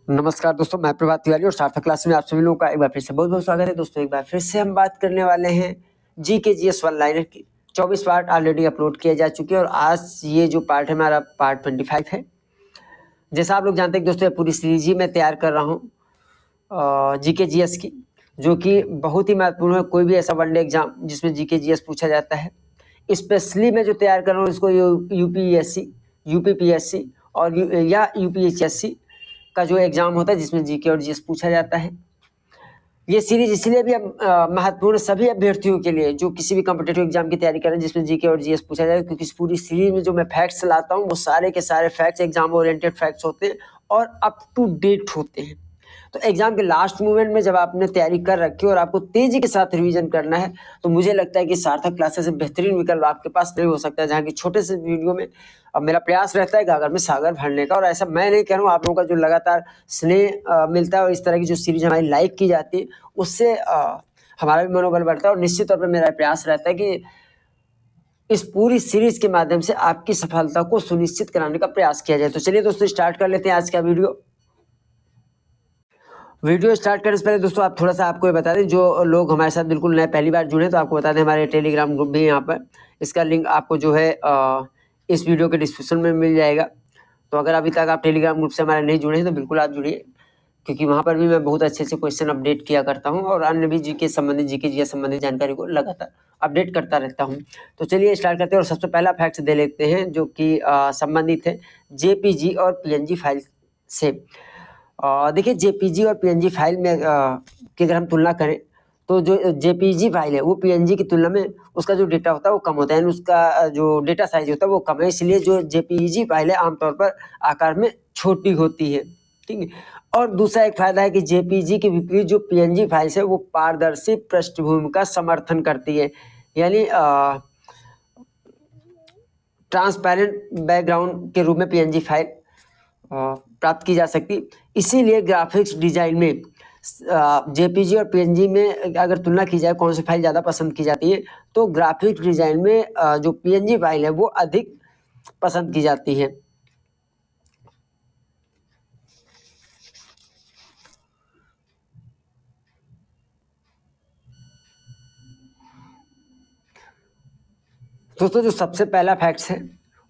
नमस्कार दोस्तों, मैं प्रभात तिवारी और सार्थक क्लास में आप सभी लोगों का एक बार फिर से बहुत बहुत स्वागत है। दोस्तों एक बार फिर से हम बात करने वाले हैं जीके जीएस वन लाइनर की। 24 पार्ट ऑलरेडी अपलोड किए जा चुके हैं और आज ये जो पार्ट है हमारा पार्ट 25 है। जैसा आप लोग जानते हैं दोस्तों, पूरी सीरीज ही मैं तैयार कर रहा हूँ जीके जीएस की, जो कि बहुत ही महत्वपूर्ण है। कोई भी ऐसा वनडे एग्जाम जिसमें जीके जीएस पूछा जाता है, स्पेशली मैं जो तैयार कर रहा हूँ इसको यूपीएससी, यूपीपीएससी और या यूपीएचएससी का जो एग्जाम होता है जिसमें जीके और जीएस पूछा जाता है। ये सीरीज इसलिए भी महत्वपूर्ण सभी अभ्यर्थियों के लिए जो किसी भी कॉम्पिटेटिव एग्जाम की तैयारी कर रहे हैं जिसमें जीके और जीएस पूछा जाए, क्योंकि इस पूरी सीरीज में जो मैं फैक्ट्स लाता हूँ वो सारे के सारे फैक्ट्स एग्जाम ओरिएंटेड फैक्ट्स होते हैं और अप टू डेट होते हैं। तो एग्जाम के लास्ट मोमेंट में जब आपने तैयारी कर रखी और आपको तेजी के साथ रिवीजन करना है, तो मुझे लगता है कि सार्थक क्लासेस से बेहतरीन विकल्प आपके पास नहीं हो सकता है, जहाँ की छोटे से वीडियो में अब मेरा प्रयास रहता है गागर में सागर भरने का। और ऐसा मैं नहीं कह रहा हूँ, आप लोगों का जो लगातार स्नेह मिलता है और इस तरह की जो सीरीज हमारी लाइक की जाती है उससे हमारा भी मनोबल बढ़ता है और निश्चित तौर पर मेरा प्रयास रहता है कि इस पूरी सीरीज के माध्यम से आपकी सफलता को सुनिश्चित कराने का प्रयास किया जाए। तो चलिए दोस्तों स्टार्ट कर लेते हैं आज का वीडियो स्टार्ट करने से पहले दोस्तों आप थोड़ा सा आपको ये बता दें, जो लोग हमारे साथ बिल्कुल नए पहली बार जुड़े तो आपको बता दें हमारे टेलीग्राम ग्रुप भी है यहाँ पर। इसका लिंक आपको जो है इस वीडियो के डिस्क्रिप्शन में मिल जाएगा। तो अगर अभी तक आप टेलीग्राम ग्रुप से हमारे नहीं जुड़े हैं तो बिल्कुल आप जुड़िए, क्योंकि वहाँ पर भी मैं बहुत अच्छे से क्वेश्चन अपडेट किया करता हूँ और अन्य भी जीके संबंधित जीके जी संबंधित जानकारी को लगातार अपडेट करता रहता हूँ। तो चलिए स्टार्ट करते हैं और सबसे पहला फैक्ट दे लेते हैं जो कि संबंधित है जेपीजी और पीएनजी फाइल से। देखिए जेपीजी और पीएनजी फाइल में की अगर हम तुलना करें तो जो जेपीजी फाइल है वो पीएनजी की तुलना में उसका जो डेटा होता है वो कम होता है, यानी उसका जो डेटा साइज होता है वो कम है। इसलिए जो जेपीजी फाइल है आमतौर पर आकार में छोटी होती है, ठीक है। और दूसरा एक फायदा है कि जेपीजी के विपरीत जो पीएनजी फाइल्स है वो पारदर्शी पृष्ठभूमि का समर्थन करती है, यानी ट्रांसपेरेंट बैकग्राउंड के रूप में पीएनजी फाइल प्राप्त की जा सकती। इसीलिए ग्राफिक्स डिजाइन में जेपीजी और पीएनजी में अगर तुलना की जाए कौन सी फाइल ज़्यादा पसंद की जाती है, तो ग्राफिक्स डिजाइन में जो पीएनजी फाइल है वो अधिक पसंद की जाती है। दोस्तों जो सबसे पहला फैक्ट्स है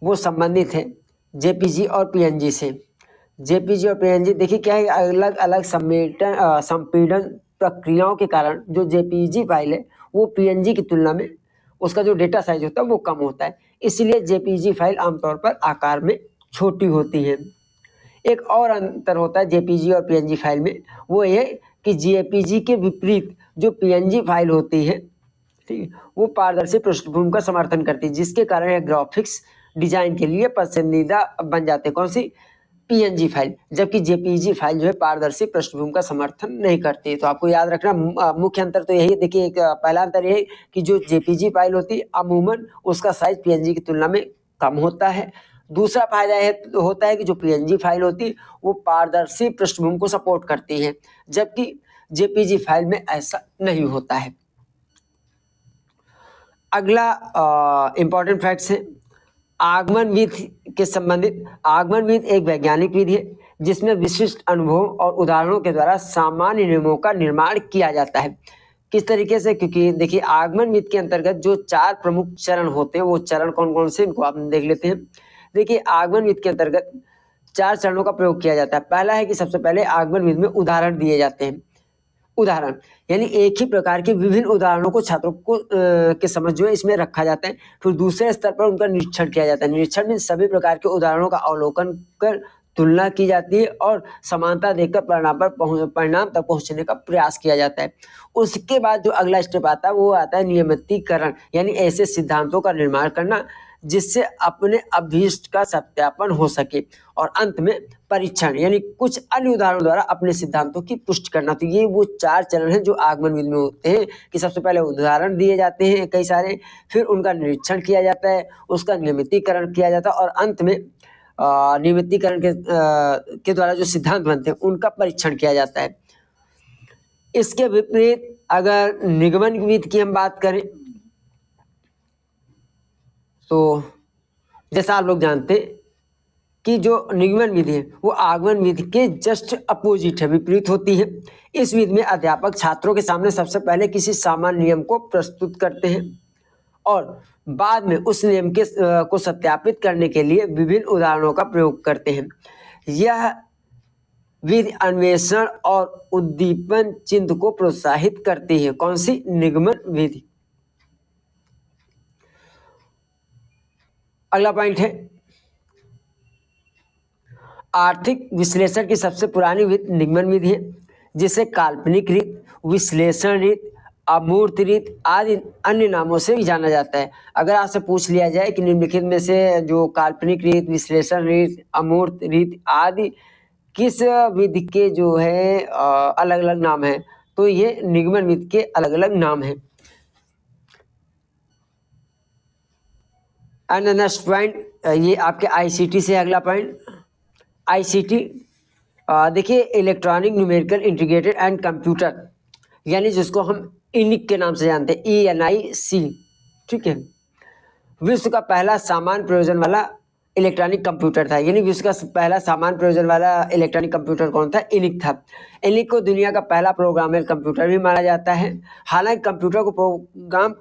वो संबंधित है जेपीजी और पीएनजी से। जेपीजी और पीएनजी देखिए क्या है, अलग अलग संपीड़न प्रक्रियाओं के कारण जो जेपीजी फाइल है वो पीएनजी की तुलना में उसका जो डेटा साइज होता है वो कम होता है। इसलिए जेपीजी फाइल आमतौर पर आकार में छोटी होती है। एक और अंतर होता है जेपीजी और पीएनजी फाइल में, वो ये कि जेपीजी के विपरीत जो पीएनजी फाइल होती है, ठीक है, वो पारदर्शी पृष्ठभूमि का समर्थन करती है, जिसके कारण यह ग्राफिक्स डिजाइन के लिए पसंदीदा बन जाते हैं। कौन सी? PNG file. जबकि जेपीजी फाइल जो है पारदर्शी पृष्ठभूमि का समर्थन नहीं करती है। तो आपको याद रखना मुख्य अंतर तो यही देखिए, एक पहला अंतर यही कि जो जेपीजी फाइल होती है अमूमन उसका साइज पीएनजी की तुलना में कम होता है। दूसरा फायदा यह होता है कि जो पीएनजी फाइल होती है वो पारदर्शी पृष्ठभूमि को सपोर्ट करती है, जबकि जेपीजी फाइल में ऐसा नहीं होता है। अगला इंपॉर्टेंट फैक्ट्स है आगमन विधि के संबंधित। आगमन विधि एक वैज्ञानिक विधि है जिसमें विशिष्ट अनुभव और उदाहरणों के द्वारा सामान्य नियमों का निर्माण किया जाता है। किस तरीके से? क्योंकि देखिए आगमन विधि के अंतर्गत जो 4 प्रमुख चरण होते हैं वो चरण कौन कौन से, इनको आप देख लेते हैं। देखिए आगमन विधि के अंतर्गत 4 चरणों का प्रयोग किया जाता है। पहला है कि सबसे पहले आगमन विधि में उदाहरण दिए जाते हैं। उदाहरण यानी एक ही प्रकार के विभिन्न उदाहरणों को छात्रों को के समझ जो है इसमें रखा जाता है। फिर दूसरे स्तर पर उनका निरीक्षण किया जाता है। निरीक्षण में सभी प्रकार के उदाहरणों का अवलोकन कर तुलना की जाती है और समानता देखकर परिणाम तक पहुंचने का प्रयास किया जाता है। उसके बाद जो अगला स्टेप आता है वो आता है नियमितीकरण, यानी ऐसे सिद्धांतों का निर्माण करना जिससे अपने अभीष्ट का सत्यापन हो सके। और अंत में परीक्षण, यानी कुछ अन्य उदाहरणों द्वारा अपने सिद्धांतों की पुष्टि करना। तो ये वो 4 चरण हैं जो आगमन विधि में होते हैं कि सबसे पहले उदाहरण दिए जाते हैं कई सारे, फिर उनका निरीक्षण किया जाता है, उसका नियमितीकरण किया जाता है और अंत में नियमितीकरण के द्वारा जो सिद्धांत बनते हैं उनका परीक्षण किया जाता है। इसके विपरीत अगर निगमन विधि की हम बात करें तो जैसा आप लोग जानते कि जो निगमन विधि है वो आगमन विधि के जस्ट अपोजिट है, विपरीत होती है। इस विधि में अध्यापक छात्रों के सामने सबसे पहले किसी सामान्य नियम को प्रस्तुत करते हैं और बाद में उस नियम के को सत्यापित करने के लिए विभिन्न उदाहरणों का प्रयोग करते हैं। यह विधि अन्वेषण और उद्दीपन चिंतन को प्रोत्साहित करती है। कौन सी? निगमन विधि। अगला पॉइंट है आर्थिक विश्लेषण की सबसे पुरानी विधि निगमन विधि है, जिसे काल्पनिक रीत, विश्लेषण रीत, अमूर्त रीत आदि अन्य नामों से भी जाना जाता है। अगर आपसे पूछ लिया जाए कि निम्नलिखित में से जो काल्पनिक रीत, विश्लेषण रीत, अमूर्त रीत आदि किस विधि के जो है अलग अलग नाम है, तो ये निगमन विधि के अलग अलग नाम है। एंड नेक्स्ट पॉइंट, ये आपके आईसीटी से अगला पॉइंट। आईसीटी देखिए electronic numerical integrated and computer, यानी जिसको हम इनिक के नाम से जानते हैं, ENIC, ठीक है। विश्व का पहला सामान्य प्रयोजन वाला इलेक्ट्रॉनिक कंप्यूटर था, यानी विश्व का पहला सामान्य प्रयोजन वाला इलेक्ट्रॉनिक कंप्यूटर कौन था? इनिक था। इनिक को दुनिया का पहला प्रोग्रामेबल कंप्यूटर भी माना जाता है। हालांकि कंप्यूटर को प्रोग्राम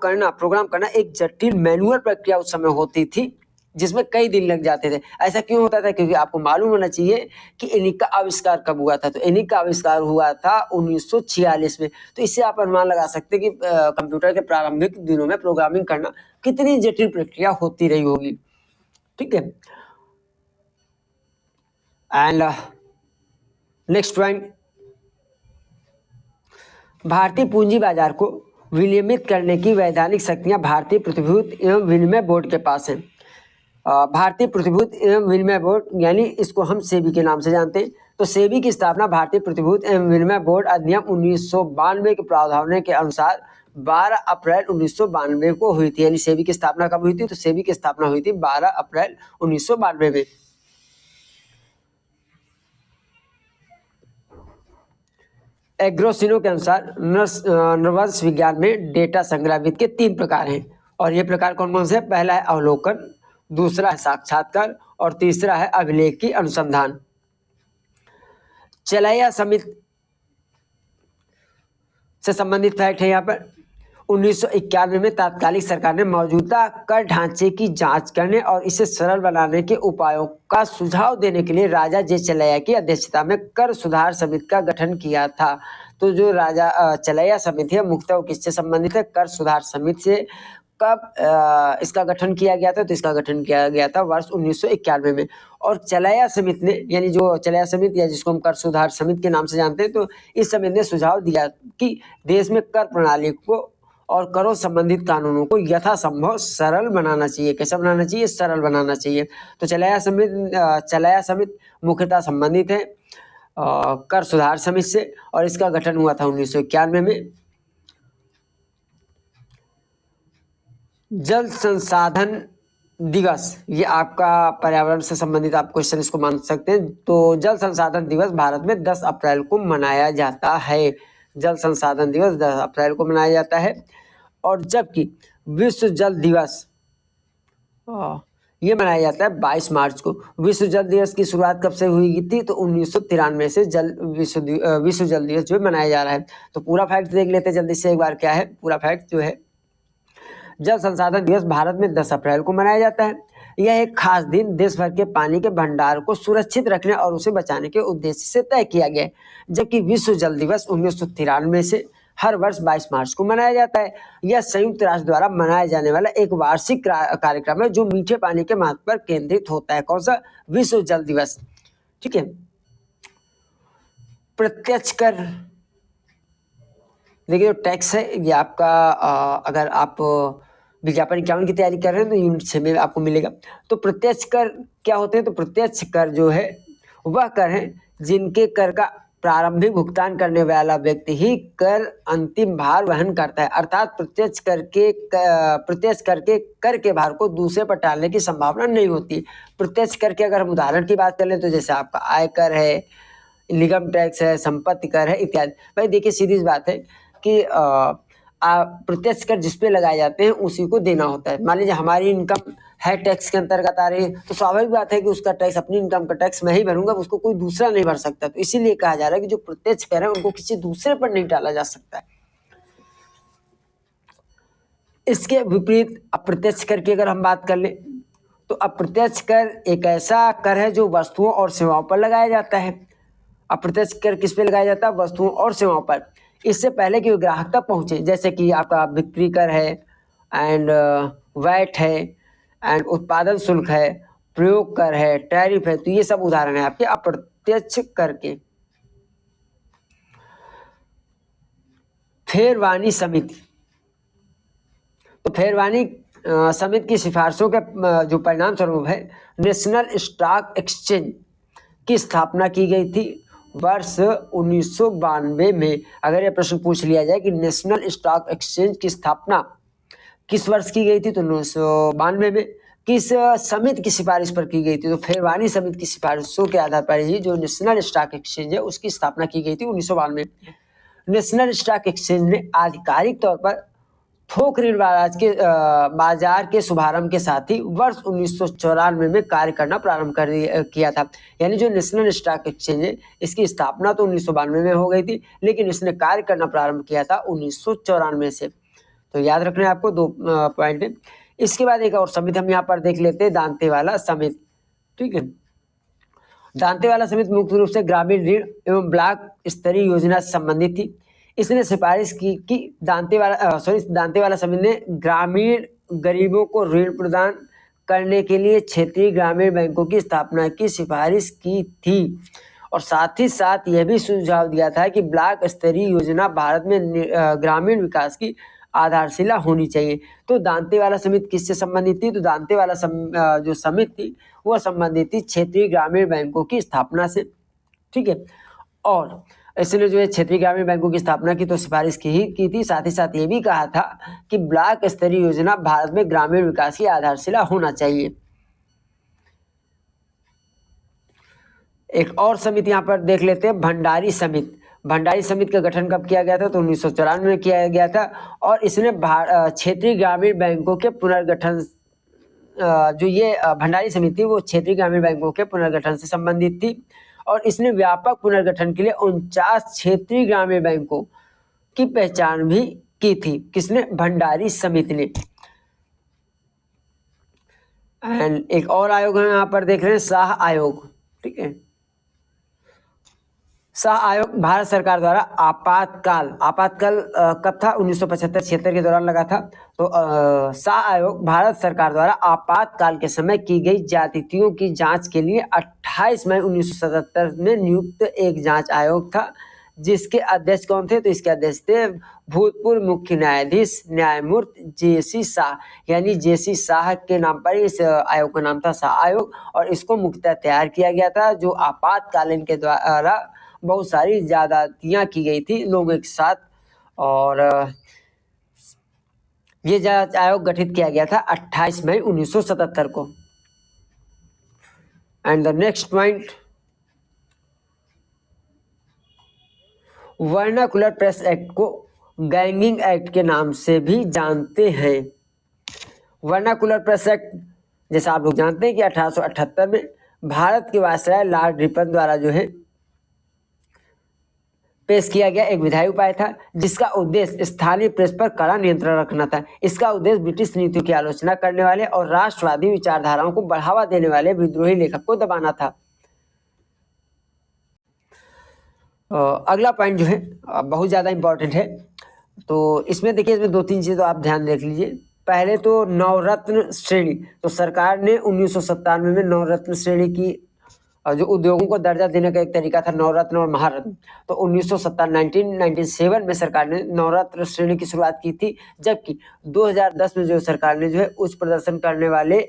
करना एक जटिल मैनुअल प्रक्रिया उस समय होती थी, जिसमें कई दिन लग जाते थे। ऐसा क्यों होता था? क्योंकि आपको मालूम होना चाहिए कि इनिक का आविष्कार कब हुआ था। तो इनिक का आविष्कार हुआ था 1946 में। तो इससे आप अनुमान लगा सकते हैं कि कंप्यूटर के प्रारंभिक दिनों में प्रोग्रामिंग करना कितनी जटिल प्रक्रिया होती रही होगी, ठीक है। एंड नेक्स्ट पॉइंट, भारतीय पूंजी बाजार को विनियमित करने की वैधानिक शक्तियां भारतीय प्रतिभूति एवं विनिमय बोर्ड के पास हैं। भारतीय प्रतिभूति एवं विनिमय बोर्ड, यानी इसको हम सेबी के नाम से जानते हैं। तो सेबी की स्थापना भारतीय प्रतिभूति एवं विनिमय बोर्ड अधिनियम 1992 के प्रावधानों के अनुसार 12 अप्रैल 1992 को हुई थी। यानी सेबी की स्थापना कब हुई थी? तो सेबी की स्थापना हुई थी 12 अप्रैल 1992 में। एग्रोसिनो के अनुसार नरवंश विज्ञान में डेटा संग्रह विधि के 3 प्रकार हैं, और ये प्रकार कौन कौन से हैं? पहला है अवलोकन, दूसरा है साक्षात्कार और तीसरा है अभिलेख की अनुसंधान। चलैया समिति से संबंधित फैक्ट है यहाँ पर। 1991 में तात्कालिक सरकार ने मौजूदा कर ढांचे की जांच करने और इसे सरल बनाने के उपायों का सुझाव देने के लिए राजा जे चलैया की अध्यक्षता में कर सुधार समिति का गठन किया था। तो जो राजा चलैया समिति है मुख्यतः किससे संबंधित है? कर सुधार समिति से। कब इसका गठन किया गया था? तो इसका गठन किया गया था वर्ष 1991 में। और चलैया समिति ने, यानी जो चलैया समिति या जिसको हम कर सुधार समिति के नाम से जानते हैं, तो इस समिति ने सुझाव दिया कि देश में कर प्रणाली को और करों संबंधित कानूनों को यथासंभव सरल बनाना चाहिए। कैसा बनाना चाहिए? सरल बनाना चाहिए। तो चलैया समिति मुख्यतः संबंधित है कर सुधार समिति से, और इसका गठन हुआ था 1991 में। जल संसाधन दिवस, ये आपका पर्यावरण से संबंधित आप क्वेश्चन इसको मान सकते हैं। तो जल संसाधन दिवस भारत में 10 अप्रैल को मनाया जाता है। जल संसाधन दिवस 10 अप्रैल को मनाया जाता है। और जबकि विश्व जल दिवस ये मनाया जाता है 22 मार्च को। विश्व जल दिवस की शुरुआत कब से हुई थी? तो 1993 से विश्व जल दिवस जो मनाया जा रहा है। तो पूरा फैक्ट देख लेते हैं जल्दी से एक बार। क्या है पूरा फैक्ट? जो है जल संसाधन दिवस भारत में 10 अप्रैल को मनाया जाता है। यह एक खास दिन देश भर के पानी के भंडार को सुरक्षित रखने और उसे बचाने के उद्देश्य से तय किया गया है। जबकि विश्व जल दिवस 1993 से हर वर्ष 22 मार्च को मनाया जाता है। यह संयुक्त राष्ट्र द्वारा मनाया जाने वाला एक वार्षिक कार्यक्रम है जो मीठे पानी के महत्व पर केंद्रित होता है। कौन सा? विश्व जल दिवस, ठीक है। प्रत्यक्ष कर, देखिए जो टैक्स है ये आपका अगर आप विज्ञापन 51 की तैयारी कर रहे हैं तो यूनिट 6 में आपको मिलेगा। तो प्रत्यक्ष कर क्या होते हैं? तो प्रत्यक्ष कर जो है वह कर है जिनके कर का प्रारंभिक भुगतान करने वाला व्यक्ति ही कर अंतिम भार वहन करता है। अर्थात प्रत्यक्ष करके कर के भार को दूसरे पर टालने की संभावना नहीं होती। प्रत्यक्ष कर के अगर हम उदाहरण की बात कर लें तो जैसे आपका आयकर है, निगम टैक्स है, संपत्ति कर है इत्यादि। भाई देखिए सीधी सी बात है कि प्रत्यक्ष कर जिस पे लगाए जाते हैं उसी को देना होता है। मान लीजिए हमारी इनकम है टैक्स के अंतर्गत आ रही है, तो स्वाभाविक बात है कि उसका टैक्स, अपनी इनकम का टैक्स मैं ही भरूंगा, उसको कोई दूसरा नहीं भर सकता। तो इसीलिए कहा जा रहा है कि जो प्रत्यक्ष कर है उनको किसी दूसरे पर नहीं डाला जा सकता है। इसके विपरीत अप्रत्यक्ष कर की अगर हम बात कर लें तो अप्रत्यक्ष कर एक ऐसा कर है जो वस्तुओं और सेवाओं पर लगाया जाता है। अप्रत्यक्ष कर किस पे लगाया जाता है? वस्तुओं और सेवाओं पर। इससे पहले कि वो ग्राहक तक पहुंचे, जैसे कि आपका बिक्री कर है एंड वैट है एंड उत्पादन शुल्क है, प्रयोग कर है, टैरिफ है। तो ये सब उदाहरण है आपके अप्रत्यक्ष कर के। फेरवानी समिति, तो फेरवानी समिति की सिफारिशों के जो परिणाम स्वरूप है नेशनल स्टॉक एक्सचेंज की स्थापना की गई थी वर्ष 1992 में। अगर यह प्रश्न पूछ लिया जाए कि नेशनल स्टॉक एक्सचेंज की स्थापना किस वर्ष की गई थी, तो 1992 में। किस समिति की सिफारिश पर की गई थी? तो फेरवानी समिति की सिफारिशों के आधार पर ही जो नेशनल स्टॉक एक्सचेंज है उसकी स्थापना की गई थी 1992 में। नेशनल स्टॉक एक्सचेंज ने आधिकारिक तौर पर थोक ऋण बाजार के शुभारंभ के साथ ही वर्ष 1994 में कार्य करना प्रारंभ किया था। यानी जो नेशनल स्टॉक एक्सचेंज है इसकी स्थापना तो 1992 में हो गई थी, लेकिन इसने कार्य करना प्रारंभ किया था 1994 से। तो याद रखना है आपको, दो पॉइंट है। इसके बाद एक और समिति हम यहाँ पर देख लेते हैं, दांतेवाला समिति। ठीक है, दांतेवाला समिति मुख्य रूप से ग्रामीण ऋण एवं ब्लॉक स्तरीय योजना से संबंधित थी। इसने सिफारिश की कि दांतेवाला समिति ने ग्रामीण गरीबों को ऋण प्रदान करने के लिए क्षेत्रीय ग्रामीण बैंकों की स्थापना की सिफारिश की थी और साथ ही साथ यह भी सुझाव दिया था कि ब्लॉक स्तरीय योजना भारत में ग्रामीण विकास की आधारशिला होनी चाहिए। तो दांतेवाला समिति किससे संबंधित थी? तो दांतेवाला जो समिति थी वह संबंधित थी क्षेत्रीय ग्रामीण बैंकों की स्थापना से। ठीक है, और इसने जो है क्षेत्रीय ग्रामीण बैंकों की स्थापना की तो सिफारिश की थी, साथ ही साथ ये भी कहा था कि ब्लॉक स्तरीय योजना भारत में ग्रामीण विकास की आधारशिला होना चाहिए। एक और समिति यहाँ पर देख लेते हैं, भंडारी समिति। भंडारी समिति का गठन कब किया गया था? तो 1994 में किया गया था और इसने क्षेत्रीय ग्रामीण बैंकों के पुनर्गठन, जो ये भंडारी समिति वो क्षेत्रीय ग्रामीण बैंकों के पुनर्गठन से संबंधित थी और इसने व्यापक पुनर्गठन के लिए 49 क्षेत्रीय ग्रामीण बैंकों की पहचान भी की थी। किसने? भंडारी समिति ने। एंड एक और आयोग है यहाँ पर देख रहे हैं, शाह आयोग। ठीक है, शाह आयोग भारत सरकार द्वारा आपातकाल कब था? 1975-76 के दौरान लगा था। तो शाह आयोग भारत सरकार द्वारा आपातकाल के समय की गई ज्यादतियों की जांच के लिए 28 मई 1977 में नियुक्त एक जांच आयोग था, जिसके अध्यक्ष कौन थे? तो इसके अध्यक्ष थे भूतपूर्व मुख्य न्यायाधीश न्यायमूर्ति जे.सी. शाह। यानी जे.सी. शाह के नाम पर इस आयोग का नाम था शाह आयोग और इसको मुख्यतः तैयार किया गया था जो आपातकालीन के द्वारा बहुत सारी ज्यादतियां की गई थी लोगों के साथ और ये जांच आयोग गठित किया गया था 28 मई 1977 को। And the next point, vernacular press act को गैंगिंग एक्ट के नाम से भी जानते हैं। वर्नाकुलर प्रेस एक्ट जैसा आप लोग जानते हैं कि 1878 में भारत के वायसराय लॉर्ड रिपन द्वारा जो है पेश किया गया एक विधायी उपाय था, जिसका उद्देश्य स्थानीय प्रेस पर कड़ा नियंत्रण रखना था। इसका उद्देश्य ब्रिटिश नीतियों की आलोचना करने वाले और राष्ट्रवादी विचारधाराओं को बढ़ावा देने वाले विद्रोही लेखक को दबाना था। अगला पॉइंट जो है बहुत ज्यादा इंपॉर्टेंट है, तो इसमें देखिए, इसमें दो तीन चीजें आप ध्यान देख लीजिए। पहले तो नवरत्न श्रेणी, तो सरकार ने 1997 में नवरत्न श्रेणी की जो उद्योगों को दर्जा देने का एक तरीका था नवरत्न और महारत्न। तो 1997 में सरकार ने नवरत्न श्रेणी की शुरुआत की थी, जबकि 2010 में जो सरकार ने जो है उच्च प्रदर्शन करने वाले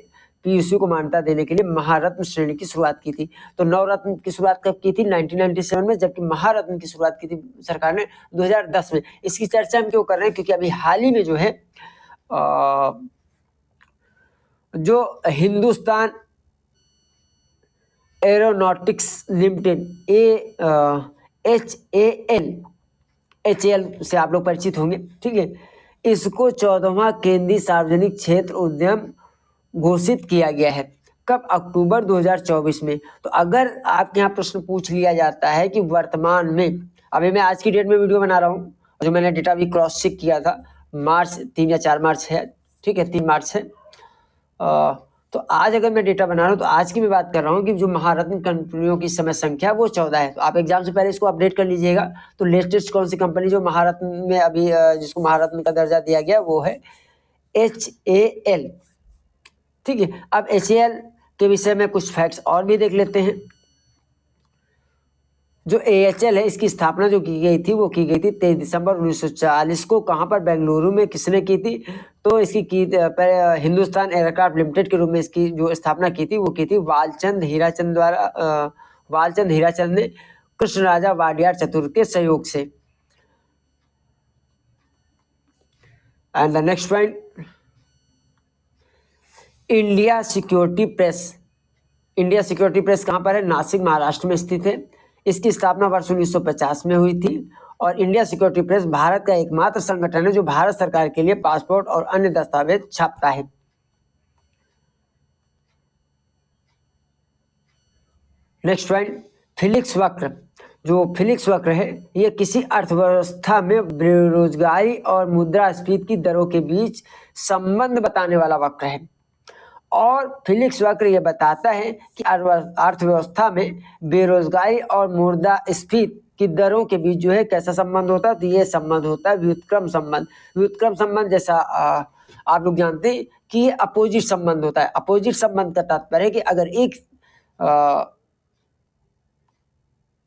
पीयूसी को मान्यता देने के लिए महारत्न श्रेणी की शुरुआत की थी। तो नवरत्न की शुरुआत कब की थी? 1997 में, जबकि महारत्न की शुरुआत की थी सरकार ने 2010 में। इसकी चर्चा हम क्यों कर रहे हैं? क्योंकि अभी हाल ही में जो है जो हिंदुस्तान एरोनॉटिक्स लिमिटेड HAL से आप लोग परिचित होंगे। ठीक है, इसको 14वां केंद्रीय सार्वजनिक क्षेत्र उद्यम घोषित किया गया है। कब? अक्टूबर 2024 में। तो अगर आपके यहाँ प्रश्न पूछ लिया जाता है कि वर्तमान में, अभी मैं आज की डेट में वीडियो बना रहा हूँ, जो मैंने डेटा भी क्रॉस चेक किया था, मार्च 3 या 4 मार्च है, ठीक है, 3 मार्च है। तो आज अगर मैं डेटा बना रहा हूँ तो आज की मैं बात कर रहा हूँ कि जो महारत्न कंपनियों की समय संख्या वो 14 है। तो आप एग्जाम से पहले इसको अपडेट कर लीजिएगा। तो लेटेस्ट कौन सी कंपनी जो महारत्न में अभी जिसको महारत्न का दर्जा दिया गया वो है HAL। ठीक है, अब HAL के विषय में कुछ फैक्ट्स और भी देख लेते हैं। जो AHL है इसकी स्थापना जो की गई थी वो की गई थी 23 दिसंबर 1940 को। कहाँ पर? बेंगलुरु में। किसने की थी? तो इसकी हिंदुस्तान एयरक्राफ्ट लिमिटेड के रूप में इसकी जो स्थापना की थी वो की थी वालचंद हीराचंद द्वारा। वालचंद हीराचंद ने कृष्ण राजा वाडियार चतुर्थ के सहयोग से। And the next point, India security press. India security press कहाँ पर है? नासिक, महाराष्ट्र में स्थित है। इसकी स्थापना वर्ष 1950 में हुई थी। और इंडिया सिक्योरिटी प्रेस भारत का एकमात्र संगठन है जो भारत सरकार के लिए पासपोर्ट और अन्य दस्तावेज छापता है। नेक्स्ट पॉइंट, फिलिक्स वक्र। जो फिलिक्स वक्र है ये किसी अर्थव्यवस्था में बेरोजगारी और मुद्रास्फीति की दरों के बीच संबंध बताने वाला वक्र है। और फिलिक्स वक्र ये बताता है कि अर्थव्यवस्था में बेरोजगारी और मुद्रास्फीति की दरों के बीच जो है कैसा संबंध होता है? तो ये संबंध होता है व्युत्क्रम संबंध। व्युत्क्रम संबंध जैसा आप लोग जानते हैं कि ये अपोजिट संबंध होता है। अपोजिट संबंध का तात्पर्य है कि अगर एक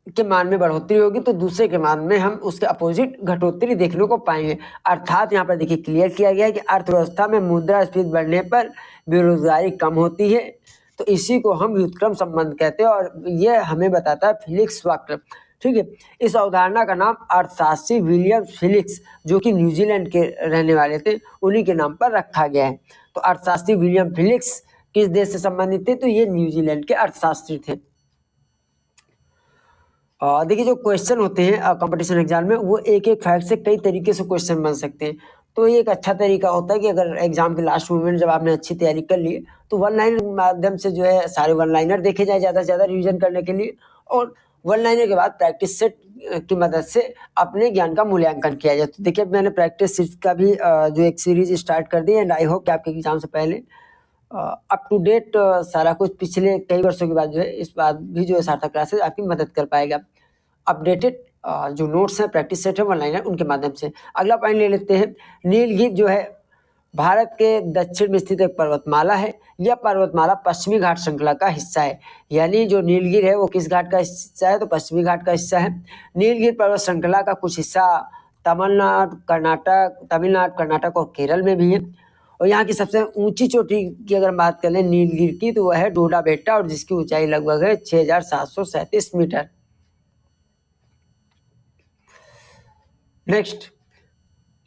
के मान में बढ़ोतरी होगी तो दूसरे के मान में हम उसके अपोजिट घटोतरी देखने को पाएंगे। अर्थात यहाँ पर देखिए क्लियर किया गया है कि अर्थव्यवस्था में मुद्रास्फीति बढ़ने पर बेरोजगारी कम होती है। तो इसी को हम व्युत्क्रम संबंध कहते हैं और ये हमें बताता है फिलिक्स वक्र। ठीक है, इस अवधारणा का नाम अर्थशास्त्री विलियम फिलिक्स, जो कि न्यूजीलैंड के रहने वाले थे, उन्हीं के नाम पर रखा गया है। तो अर्थशास्त्री विलियम फिलिक्स किस देश से संबंधित थे? तो ये न्यूजीलैंड के अर्थशास्त्री थे। देखिए जो क्वेश्चन होते हैं कंपटीशन एग्जाम में वो एक एक फैक्ट से कई तरीके से क्वेश्चन बन सकते हैं। तो ये एक अच्छा तरीका होता है कि अगर एग्जाम के लास्ट मोमेंट जब आपने अच्छी तैयारी कर ली तो वन लाइनर माध्यम से जो है सारे वन लाइनर देखे जाए ज़्यादा से ज़्यादा रिविजन करने के लिए, और वन लाइनर के बाद प्रैक्टिस सेट की मदद से अपने ज्ञान का मूल्यांकन किया जाए। तो देखिए मैंने प्रैक्टिस सेट का भी जो एक सीरीज स्टार्ट कर दी एंड आई होप कि आपके एग्जाम से पहले अप टू डेट सारा कुछ पिछले कई वर्षों के बाद जो है इस बात भी जो है सार्थक क्लासेस आपकी मदद कर पाएगा। अपडेटेड जो नोट्स हैं, प्रैक्टिस सेट है, वन लाइनर, उनके माध्यम से। अगला पॉइंट ले लेते हैं। नीलगिरी जो है भारत के दक्षिण में स्थित एक पर्वतमाला है। यह पर्वतमाला पश्चिमी घाट श्रृंखला का हिस्सा है। यानी जो नीलगिरी है वो किस घाट का हिस्सा है? तो पश्चिमी घाट का हिस्सा है। नीलगिरी पर्वत श्रृंखला का कुछ हिस्सा तमिलनाडु, कर्नाटक और केरल में भी है। और यहाँ की सबसे ऊंची चोटी की अगर बात करें नीलगिरी की तो वह है डोडा बेट्टा, और जिसकी ऊंचाई लगभग है 6737 मीटर। नेक्स्ट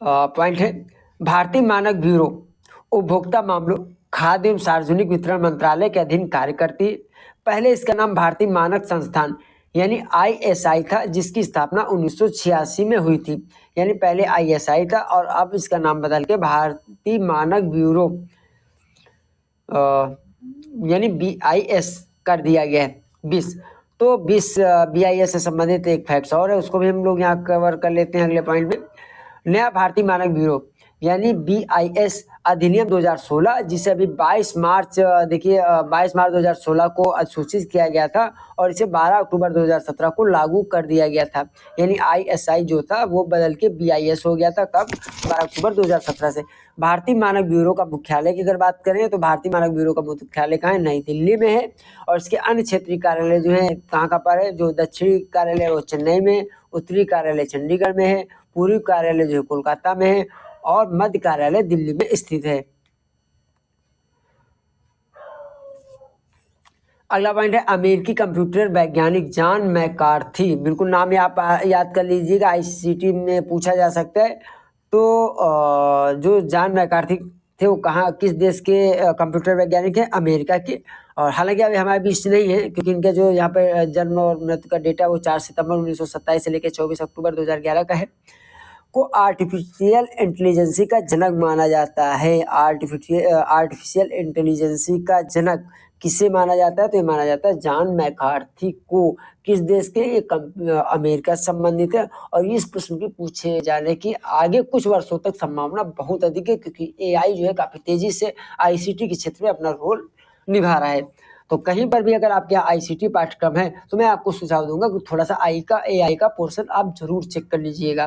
पॉइंट है भारतीय मानक ब्यूरो उपभोक्ता मामलों, खाद्य एवं सार्वजनिक वितरण मंत्रालय के अधीन कार्य करती है। पहले इसका नाम भारतीय मानक संस्थान यानी ISI था, जिसकी स्थापना 1986 में हुई थी। यानी पहले ISI था और अब इसका नाम बदल के भारतीय मानक ब्यूरो यानी BIS कर दिया गया है। 20 तो 20 BIS से संबंधित एक फैक्ट्स और है, उसको भी हम लोग यहाँ कवर कर लेते हैं अगले पॉइंट में। नया भारतीय मानक ब्यूरो यानी BIS अधिनियम 2016, जिसे अभी 22 मार्च 2016 को अधिसूचित किया गया था और इसे 12 अक्टूबर 2017 को लागू कर दिया गया था। यानी ISI जो था वो बदल के BIS हो गया था। कब? 12 अक्टूबर 2017 से। भारतीय मानक ब्यूरो का मुख्यालय की अगर बात करें तो भारतीय मानक ब्यूरो का मुख्यालय कहाँ है? नई दिल्ली में है। और इसके अन्य क्षेत्रीय कार्यालय जो है कहाँ पर है? जो दक्षिणी कार्यालय है वो चेन्नई में, उत्तरी कार्यालय चंडीगढ़ में है, पूर्वी कार्यालय जो है कोलकाता में है और मध्य कार्यालय दिल्ली में स्थित है। अगला पॉइंट है अमेरिकी कंप्यूटर वैज्ञानिक जॉन मैकार्थी। बिल्कुल नाम आप याद कर लीजिएगा, ICT में पूछा जा सकता है। तो जो जॉन मैकार्थी थे वो कहाँ, किस देश के कंप्यूटर वैज्ञानिक है? अमेरिका के। और हालांकि अभी हमारे बीच नहीं है क्योंकि इनका जो यहाँ पर जन्म और मृत्यु का डेटा वो 4 सितंबर 1927 से लेकर 24 अक्टूबर 2011 का है। को आर्टिफिशियल इंटेलिजेंसी का जनक माना जाता है। आर्टिफिशियल इंटेलिजेंसी का जनक किसे माना जाता है? तो ये माना जाता है जॉन मैकार्थी को। किस देश के? ये अमेरिका से संबंधित है। और इस प्रश्न की पूछे जाने की आगे कुछ वर्षों तक संभावना बहुत अधिक है, क्योंकि एआई जो है काफी तेजी से आईसीटी के क्षेत्र में अपना रोल निभा रहा है। तो कहीं पर भी अगर आपके यहाँ आईसीटी पाठ्यक्रम है तो मैं आपको सुझाव दूंगा कि थोड़ा सा एआई का पोर्शन आप जरूर चेक कर लीजिएगा।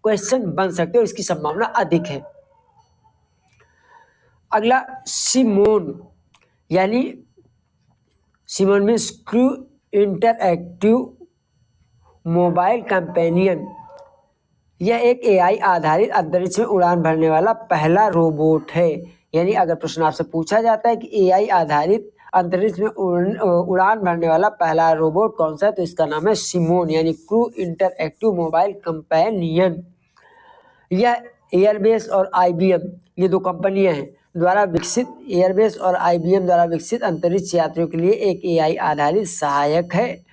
क्वेश्चन बन सकते हो, इसकी संभावना अधिक है। अगला सिमोन, यानी सिमोन में क्रू इंटरएक्टिव मोबाइल कंपेनियन। यह एक एआई आधारित अंतरिक्ष में उड़ान भरने वाला पहला रोबोट है। यानी अगर प्रश्न आपसे पूछा जाता है कि एआई आधारित अंतरिक्ष में उड़ान भरने वाला पहला रोबोट कौन सा है, तो इसका नाम है सिमोन, यानी क्रू इंटरएक्टिव मोबाइल कंपेनियन। यह एयरबेस और आईबीएम, ये दो कंपनियां हैं, द्वारा विकसित, एयरबेस और आईबीएम द्वारा विकसित अंतरिक्ष यात्रियों के लिए एक एआई आधारित सहायक है।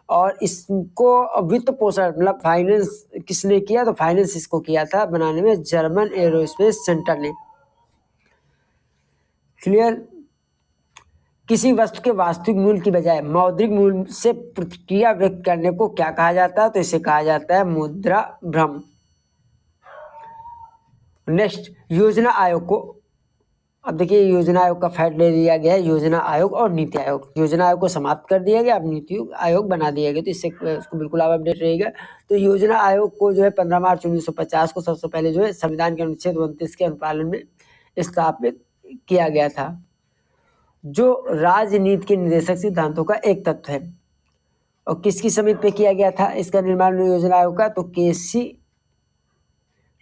और इसको वित्त पोषण मतलब फाइनेंस किसने किया? तो फाइनेंस इसको किया था बनाने में जर्मन एरोस्पेस सेंटर ने। क्लियर? किसी वस्तु के वास्तविक मूल्य की बजाय मौद्रिक मूल्य से प्रतिक्रिया व्यक्त करने को क्या कहा जाता है? तो इसे कहा जाता है मुद्रा भ्रम। नेक्स्ट, योजना आयोग को, अब देखिए योजना आयोग का फैट ले लिया गया है, योजना आयोग और नीति आयोग। योजना आयोग को समाप्त कर दिया गया, अब नीति आयोग बना दिया गया, तो इससे उसको बिल्कुल आप अपडेट रहेगा। तो योजना आयोग को जो है 15 मार्च 1950 को सबसे पहले जो है संविधान के अनुच्छेद 29 के अनुपालन में स्थापित किया गया था, जो राजनीति के निर्देशक सिद्धांतों का एक तत्व है। और किसकी समिति पे किया गया था इसका निर्माण योजना आयोग का? तो केसी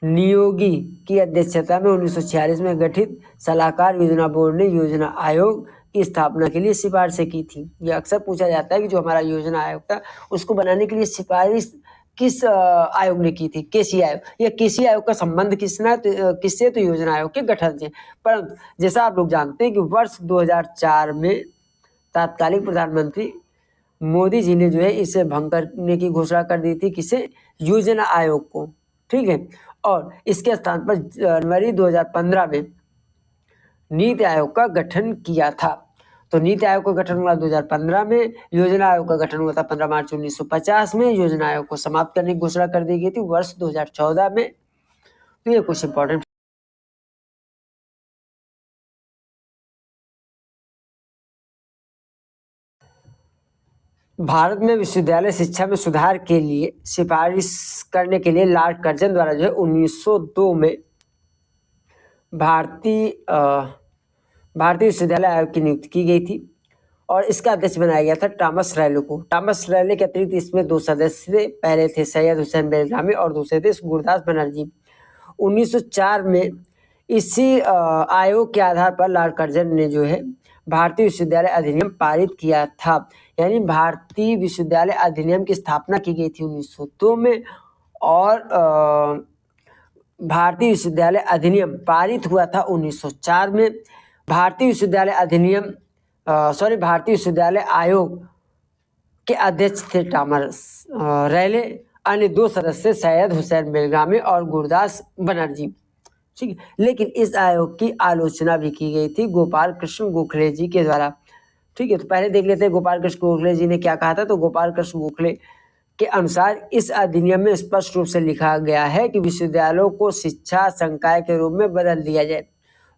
नियोगी की अध्यक्षता में 1946 में गठित सलाहकार योजना बोर्ड ने योजना आयोग की स्थापना के लिए सिफारिशें की थी। यह अक्सर पूछा जाता है कि जो हमारा योजना आयोग था उसको बनाने के लिए सिफारिश किस आयोग ने की थी? केसी आयोग। यह केसी आयोग का संबंध किससे? तो योजना आयोग के गठन से। परंतु जैसा आप लोग जानते हैं कि वर्ष 2004 में तत्कालीन प्रधानमंत्री मोदी जी ने जो है इसे भंग करने की घोषणा कर दी थी। किसे? योजना आयोग को। ठीक है। और इसके स्थान पर जनवरी 2015 में नीति आयोग का गठन किया था। तो नीति आयोग का गठन हुआ 2015 में, योजना आयोग का गठन हुआ था 15 मार्च 1950 में। योजना आयोग को समाप्त करने की घोषणा कर दी गई थी वर्ष 2014 में। तो ये कुछ इंपॉर्टेंट भारत में विश्वविद्यालय शिक्षा में सुधार के लिए सिफारिश करने के लिए लॉर्ड कर्जन द्वारा जो है 1902 में भारतीय विश्वविद्यालय आयोग की नियुक्ति की गई थी और इसका अध्यक्ष बनाया गया था टॉमस रैले को। टॉमस रैले के अतिरिक्त इसमें 2 सदस्य थे। पहले थे सैयद हुसैन बेलगामी और दूसरे थे गुरदास बनर्जी। 1904 में इसी आयोग के आधार पर लॉर्ड कर्जन ने जो है भारतीय विश्वविद्यालय अधिनियम पारित किया था। यानी भारतीय विश्वविद्यालय अधिनियम की स्थापना की गई थी 1902 में और भारतीय विश्वविद्यालय अधिनियम पारित हुआ था 1904 में। भारतीय विश्वविद्यालय अधिनियम भारतीय विश्वविद्यालय आयोग के अध्यक्ष थे टॉमस रैले। अन्य 2 सदस्य सैयद हुसैन बेलगामी और गुरदास बनर्जी। ठीक है। लेकिन इस आयोग की आलोचना भी की गई थी गोपाल कृष्ण गोखले जी के द्वारा। ठीक है। तो पहले देख लेते हैं गोपाल कृष्ण गोखले जी ने क्या कहा था। तो गोपाल कृष्ण गोखले के अनुसार इस अधिनियम में स्पष्ट रूप से लिखा गया है कि विश्वविद्यालयों को शिक्षा संकाय के रूप में बदल दिया जाए,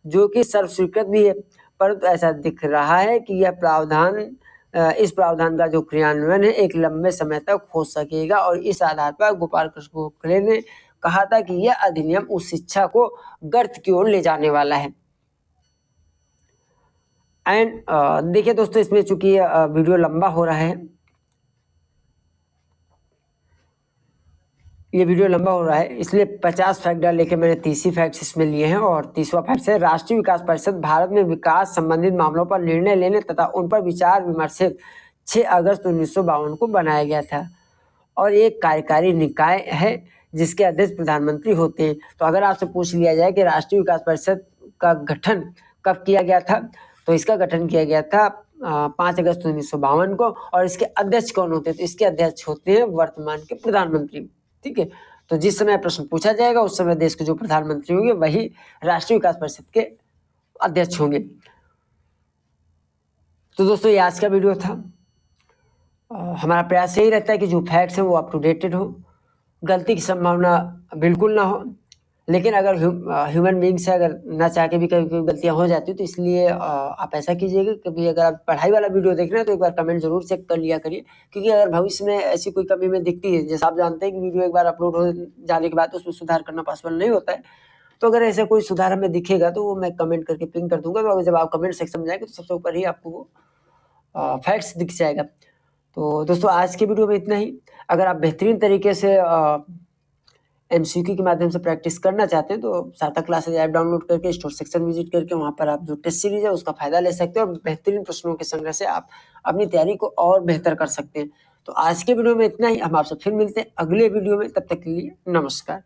जो कि सर्वस्वीकृत भी है। परंतु ऐसा दिख रहा है कि इस प्रावधान का जो क्रियान्वयन है एक लंबे समय तक हो सकेगा। और इस आधार पर गोपाल कृष्ण गोखले ने कहा था कि यह अधिनियम उस शिक्षा को गर्त की ओर ले जाने वाला है। एंड देखिए दोस्तों, इसमें चूंकि वीडियो लंबा हो रहा है, ये वीडियो लंबा हो रहा है, इसलिए 50 फैक्ट डाल लेके मैंने 30 फैक्ट्स इसमें लिए हैं। और 30वां फैक्ट है, राष्ट्रीय विकास परिषद भारत में विकास संबंधित मामलों पर निर्णय लेने तथा उन पर विचार विमर्श 6 अगस्त 1952 को बनाया गया था और एक कार्यकारी निकाय है जिसके अध्यक्ष प्रधानमंत्री होते हैं। तो अगर आपसे पूछ लिया जाए कि राष्ट्रीय विकास परिषद का गठन कब किया गया था, तो इसका गठन किया गया था 5 अगस्त 1952 को। और इसके अध्यक्ष कौन होते हैं? तो इसके अध्यक्ष होते हैं वर्तमान के प्रधानमंत्री। ठीक है। तो जिस समय प्रश्न पूछा जाएगा उस समय देश के जो प्रधानमंत्री होंगे वही राष्ट्रीय विकास परिषद के अध्यक्ष होंगे। तो दोस्तों ये आज का वीडियो था। हमारा प्रयास यही रहता है कि जो फैक्ट्स हैं वो अप टू डेटेड हो, गलती की संभावना बिल्कुल ना हो। लेकिन अगर ह्यूमन बींग से अगर ना चाह के भी कभी कभी गलतियां हो जाती है, तो इसलिए आप ऐसा कीजिएगा, कभी अगर आप पढ़ाई वाला वीडियो देख रहे हैं तो एक बार कमेंट जरूर चेक कर लिया करिए, क्योंकि अगर भविष्य में ऐसी कोई कमी में दिखती है, जैसे आप जानते हैं कि वीडियो एक बार अपलोड हो जाने के बाद उसमें सुधार करना पॉसिबल नहीं होता है, तो अगर ऐसा कोई सुधार हमें दिखेगा तो वो मैं कमेंट करके पिन कर दूंगा। तो जब आप कमेंट सेक्शन में जाएंगे तो सबसे ऊपर ही आपको वो फैक्ट्स दिख जाएगा। तो दोस्तों आज के वीडियो में इतना ही। अगर आप बेहतरीन तरीके से MCQ के माध्यम से प्रैक्टिस करना चाहते हैं तो सार्थक क्लासेज ऐप डाउनलोड करके स्टोर सेक्शन विजिट करके वहां पर आप जो टेस्ट सीरीज है उसका फायदा ले सकते हैं और बेहतरीन प्रश्नों के संग्रह से आप अपनी तैयारी को और बेहतर कर सकते हैं। तो आज के वीडियो में इतना ही। हम आपसे फिर मिलते हैं अगले वीडियो में, तब तक के लिए नमस्कार।